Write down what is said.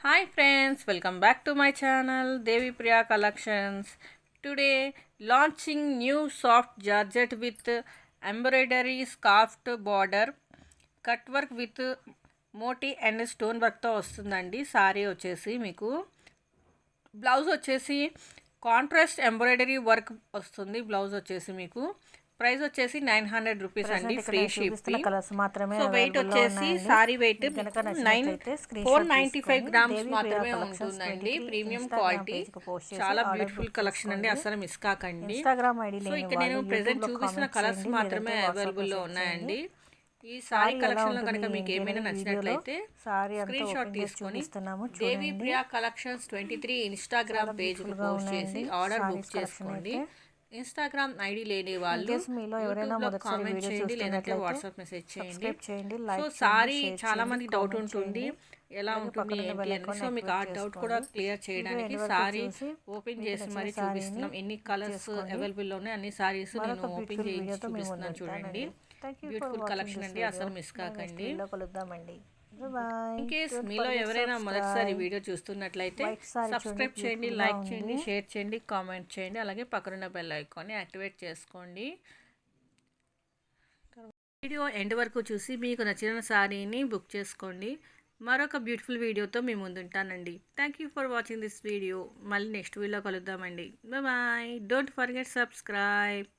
Hi friends, welcome back to my channel Devi Priya Collections. Today launching new soft georgette with embroidery scarf border, cut work with Motie and stone వర్క్తో వస్తుందండి. Sorry వచ్చేసి మీకు blouse వచ్చేసి contrast embroidery work వస్తుంది. Blouse వచ్చేసి మీకు price వచ్చేసి 900 rupees అండి, ఫ్రీ షిప్పింగ్. సో వెయిట్ వచ్చేసి సారీ వెయిట్ 495 గ్రామ్స్ మాత్రమే ఉంటుందండి. ప్రీమియం క్వాలిటీ, చాలా బ్యూటిఫుల్ కలెక్షన్ అండి, అసలు మిస్ కాకండి. సో ఇక్కడ నేను ప్రెజెంట్ చూపిస్తున్న కలర్స్ మాత్రమే అవైలబుల్లో ఉన్నాయండి. ఈ సారీ కలెక్షన్ లో కనుక మీకు ఏమైనా నచ్చినట్లయితే స్క్రీన్ షాట్ తీసుకొని Devi Priya collections 23 Instagram page post చేసి ఆర్డర్ బుక్ చేసుకోండి. ఇన్స్టాగ్రామ్ ఐడి లేని వాళ్ళు యూట్యూబ్లో కామెంట్ చేయండి, లేదంటే వాట్సాప్ మెసేజ్ చేయండి. సో సారీ చాలా మంది డౌట్ ఉంటుంది, ఎలా ఉంటుంది ఏంటి అని. సో మీకు ఆ డౌట్ కూడా క్లియర్ చేయడానికి సారీ ఓపెన్ చేసి మరీ చూపిస్తున్నాం. ఎన్ని కలర్స్ అవైలబుల్లో ఉన్నాయి అన్ని సారీస్ నేను ఓపెన్ చేసి చూపిస్తున్నాను. చూడండి, బ్యూటిఫుల్ కలెక్షన్ అండి, అసలు మిస్ కాకండి. ఇన్ కేస్ మీలో ఎవరైనా మొదటిసారి వీడియో చూస్తున్నట్లయితే సబ్స్క్రైబ్ చేయండి, లైక్ చేయండి, షేర్ చేయండి, కామెంట్ చేయండి, అలాగే పక్కనున్న బెల్ ఐకాన్ని యాక్టివేట్ చేసుకోండి. వీడియో ఎండ్ వరకు చూసి మీకు నచ్చిన సారీని బుక్ చేసుకోండి. మరొక బ్యూటిఫుల్ వీడియోతో మీ ముందుంటానండి. Thank you for watching this video. మళ్ళీ నెక్స్ట్ వీడియోలో కలుద్దామండి. బాయ్. Don't forget subscribe.